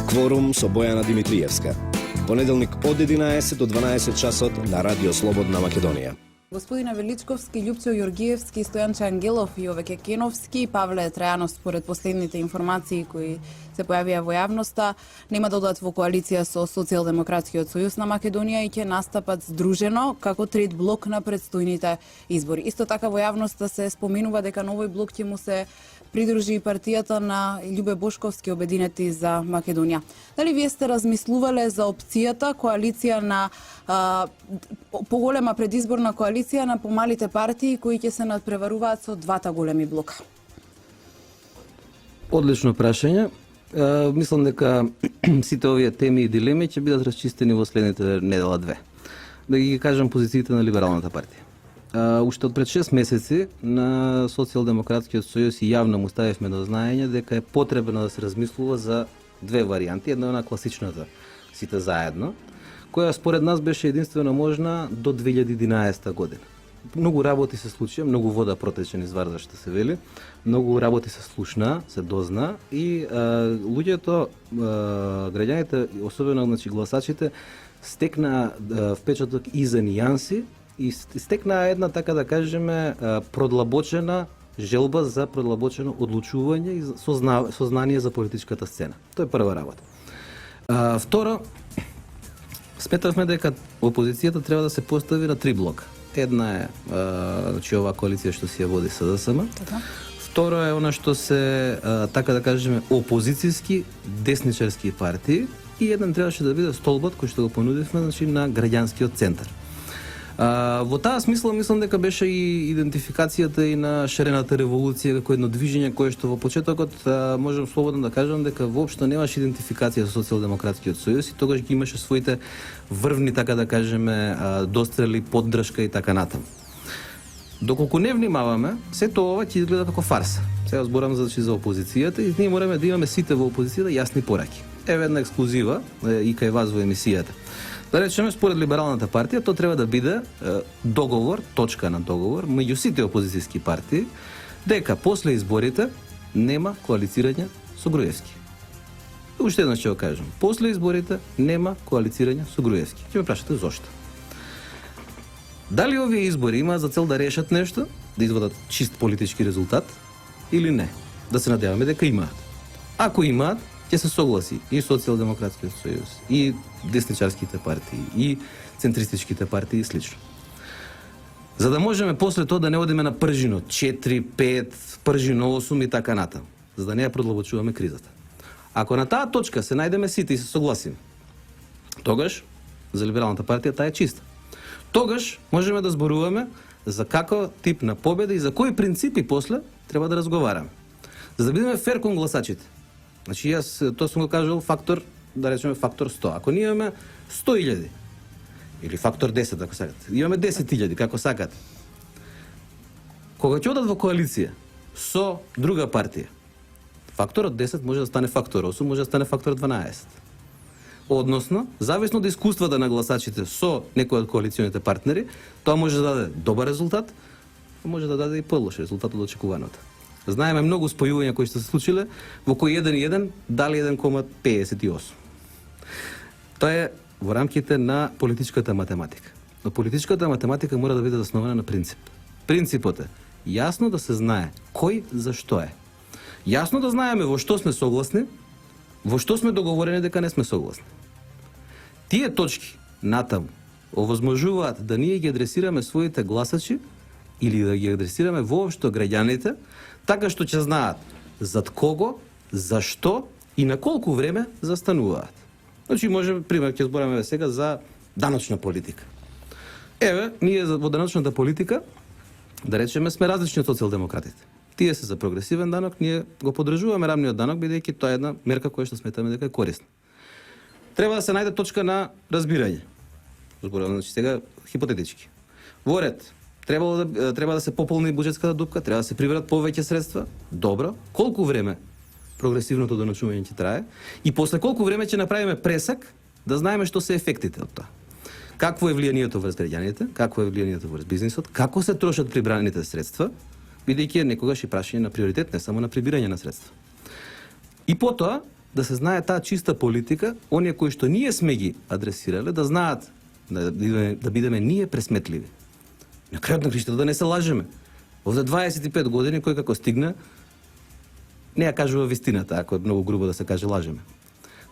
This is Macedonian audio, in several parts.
Кворум со Бојана Димитриевска. Понеделник од 11 до 12 часот на Радио Слободна Македонија. Господина Величковски, Љупчо Јоргиевски, Стојанче Ангелов и Овеќе Кеновски, Павле Трајанов, според последните информации кои се појавија во јавноста, нема да одат во коалиција со Социјалдемократскиот сојуз на Македонија и ќе настапат здружено како трет блок на предстојните избори. Исто така во јавноста се споменува дека новој блок ќе му се придружи и партијата на Љубе Бошковски, Обединети за Македонија. Дали вие сте размислувале за опцијата коалиција на поголема предизборна коалиција на помалите партии кои ќе се надпреваруваат со двата големи блока? Одлично прашање. Мислам дека сите овие теми и дилеми ќе бидат расчистени во следните недела-две. Да ги кажам позициите на Либералната партија. Уште од пред 6 месеци на Социјалдемократскиот сојуз и јавно му ставивме до знаење дека е потребно да се размислува за две варијанти. Една на класичната сите заедно, која според нас беше единствено можна до 2011 година. Многу работи се случија, многу вода протече низ Вардар, што се вели, многу работи се слушна, се дозна и луѓето, граѓаните, особено гласачите, стекна впечаток и за нијанси и стекна една, така да кажеме, продлабочена желба за продлабочено одлучување и сознание за политичката сцена. Тоа е прва работа. Второ, сметавме дека опозицијата треба да се постави на три блока. Една е оваа коалиција што си ја води СДСМ. Второ е она што се, така да кажеме, опозицијски десничарски партии и еден требаше да биде столбот кој што го понудивме, значи, на граѓанскиот центар. Во таа смисла мислам дека беше и идентификацијата и на шарената револуција како едно движење кое што во почетокот можам слободно да кажам дека воопшто немаше идентификација со Социјалдемократскиот сојуз и тогаш ги имаше своите врвни, така да кажеме, дострели, поддршка и така натаму. Доколку не внимаваме, сето ова ќе изгледа како фарса. Сега зборам за опозицијата и ние мораме да имаме сите во опозицијата јасни пораки. Еве една ексклузива и кај вас во емисијата. Да речеме, според Либералната партија, тоа треба да биде договор, точка на договор, меѓу сите опозицијски партии, дека после изборите нема коалицирање со Груевски. Уште еднаш ќе го кажам. После изборите нема коалицирање со Груевски. Ќе ме прашате зошто. Дали овие избори имаат за цел да решат нешто, да извадат чист политички резултат или не? Да се надеваме дека имаат. Ако имаат, ќе се согласи и Социјалдемократскиот сојуз, и десничарските партии, и центристичките партии и слично. За да можеме после тоа да не одиме на пржино 4, 5, пржино 8 и така натаму, за да не ја продлабочуваме кризата. Ако на таа точка се најдеме сите и се согласиме, тогаш за Либералната партија таа е чиста. Тогаш можеме да зборуваме за каков тип на победа и за кои принципи после треба да разговараме. За да бидеме фер кон гласачите. Значи, јас тоа сум го кажал фактор, да речеме фактор 100. Ако ние имаме 100.000, или фактор 10, ако сакате, имаме 10.000, како сакате. Кога ќе одат во коалиција со друга партија, факторот 10 може да стане фактор 8, може да стане фактор 12. Односно, зависно од искуствата на гласачите со некој од коалиционите партнери, тоа може да даде добар резултат, може да даде и полош резултат од очекуваното. Знаеме многу спојувања кои што се случиле, во кои 1:1 дали 1,58. Тоа е во рамките на политичката математика. Но политичката математика мора да биде заснована на принцип. Принципот е јасно да се знае кој за што е. Јасно да знаеме во што сме согласни, во што сме договорени дека не сме согласни. Тие точки натаму овозможуваат да ние ги адресираме своите гласачи или да ги адресираме воопшто граѓаните, така што ќе знаат зад кого, зашто и на колку време застануваат. Значи, може, пример, ќе збораме сега за даночна политика. Еве, ние во даночната политика, да речеме, сме различни од социјалдемократите. Тие се за прогресивен данок, ние го поддржуваме рамниот данок, бидејќи тоа е една мерка која што сметаме дека е корисна. Треба да се најде точка на разбирање. Зборувам, значи, сега хипотетички. Во ред, треба да се пополни буџетската дупка, треба да се приберат повеќе средства. Добро. Колку време прогресивното даночување ќе трае и после колку време ќе направиме пресак да знаеме што се ефектите од тоа. Какво е влијанието врз граѓаните, какво е влијанието врз бизнисот, како се трошат прибраните средства, бидејќи е некогаш и прашање на приоритет, не само на прибирање на средства. И потоа, да се знае таа чиста политика, оние кои што ние сме ги адресирале, да знаат да бидеме ние пресметливи. На крајот на краиштата да не се лажеме. Овде 25 години кој како стигна, не ја кажува вистината, ако е многу грубо да се каже лажеме.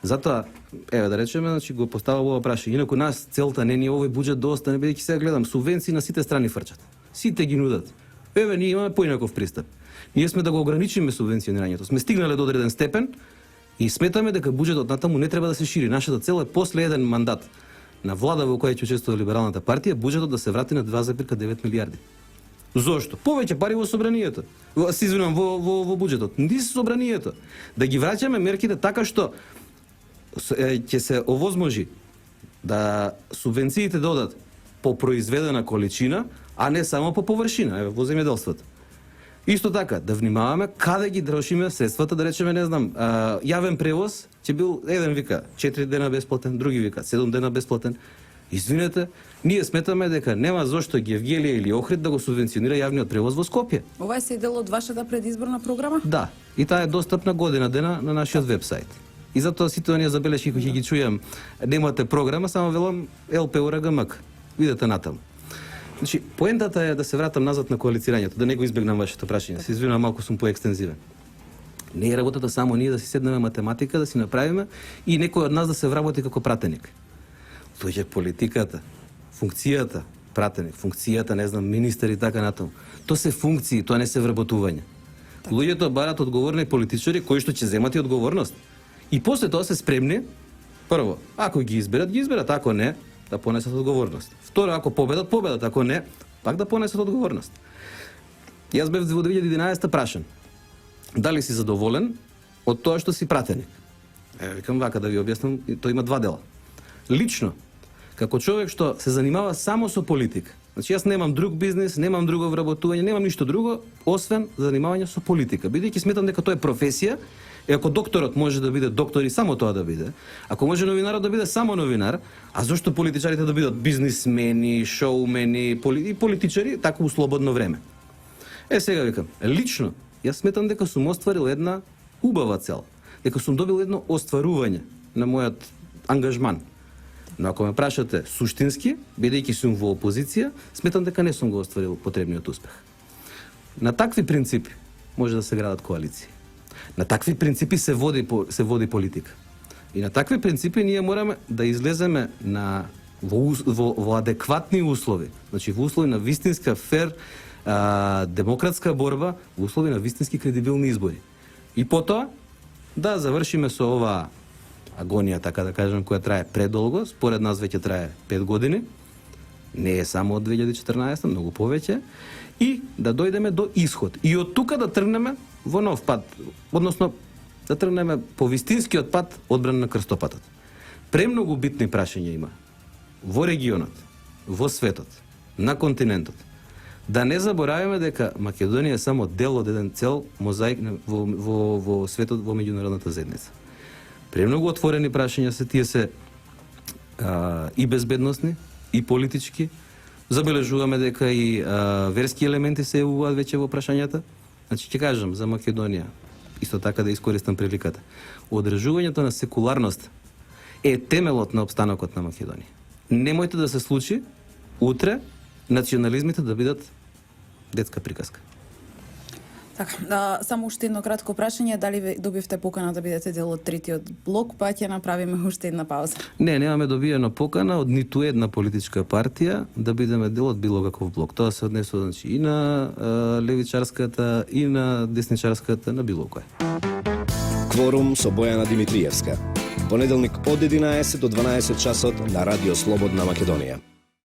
Затоа, еве да речеме, значи го поставува ова прашање. Инаку нас целта не ни овој буџет да остане, бидејќи сега гледам субвенции на сите страни фрчат. Сите ги нудат. Еве ние имаме поинаков пристап. Ние сме да го ограничиме субвенционирањето. Сме стигнале до одреден степен и сметаме дека буџетот натаму не треба да се шири. Нашата цел е после еден мандат на влада во која ќе учествува Либералната партија, буџетот да се врати на 2,9 милиарди. Зошто? Повеќе пари во собранието. Во буџетот. Низ собранието. Да ги враќаме мерките така што ќе се овозможи да субвенциите додат по произведена количина, а не само по површина, во земјоделството. Исто така, да внимаваме каде ги трошиме средствата, да речеме, не знам, јавен превоз, ќе бил еден вика 4 дена бесплатен, други вика 7 дена бесплатен. Извинете, ние сметаме дека нема зошто Гевгелија или Охрид да го субвенционира јавниот превоз во Скопје. Ова е се дел од вашата предизборна програма? Да, и таа е достапна година дена на нашиот вебсайт. И затоа сите оние забелешки кои ќе ги чујам, немате програма, само велам ЛПУРГМК. Видете натаму. Значи, поентата е да се вратам назад на коалицирањето, да не го избегнам вашето прашање. Се извинувам, малку сум поекстензивен. Не е работата само ние да си седнеме математика, да си направиме и некој од нас да се вработи како пратеник. Дојде политиката, функцијата, пратеник, функцијата, не знам, министер и така натаму. То се функции, тоа не се вработување. Луѓето барат одговорни политичари кои што ќе земат и одговорност. И после тоа се спремни, прво, ако ги изберат, ако не, да понесат одговорност. Второ, ако победат, ако не, пак да понесат одговорност. Јас бев во 2011 прашан, дали си задоволен од тоа што си пратеник? Викам вака да ви објаснам, тоа има два дела. Лично, како човек што се занимава само со политика, значи јас немам друг бизнес, немам друго вработување, немам ништо друго, освен занимавање со политика. Бидејќи сметам дека тоа е професија, и ако докторот може да биде доктор и само тоа да биде, ако може новинарот да биде само новинар, а зошто политичарите да бидат бизнисмени, шоумени и политичари, така у слободно време? Сега викам, лично, јас сметам дека сум остварил една убава цел, дека сум добил едно остварување на мојот ангажман. Но ако ме прашате суштински, бидејќи сум во опозиција, сметам дека не сум го остварил потребниот успех. На такви принципи може да се градат коалиции. На такви принципи се води политика. И на такви принципи ние мораме да излеземе во адекватни услови. Значи во услови на вистинска фер демократска борба, во услови на вистински кредибилни избори. И потоа да завршиме со оваа агонија, така да кажем, која трае предолго, според нас веќе трае 5 години, не е само од 2014, многу повеќе, и да дојдеме до исход. И од тука да тргнеме во нов пат, односно да тргнеме по вистинскиот пат одбрана на крстопатот. Премногу битни прашања има во регионот, во светот, на континентот. Да не забораваме дека Македонија е само дел од еден цел мозаик во светот, во меѓународната заедница. Премногу отворени прашања се, тие се и безбедносни, и политички. Забележуваме дека и верски елементи се јавуваат веќе во прашањата. Значи, ќе кажам за Македонија, исто така да искористам приликата. Одржувањето на секуларност е темелот на опстанокот на Македонија. Немојте да се случи утре национализмите да бидат детска приказка. Така, само уште едно кратко прашање, дали ви добивте покана да бидете дел од третиот блок, па ќе направиме уште една пауза. Не, немаме добиено покана од ниту една политичка партија да бидеме дел од било каков блок. Тоа се однесува, значи, и на левичарската, и на десничарската, на било кој. Кворум со Бојана Димитриевска. Понеделник од 11 до 12 часот на Радио Слободна Македонија.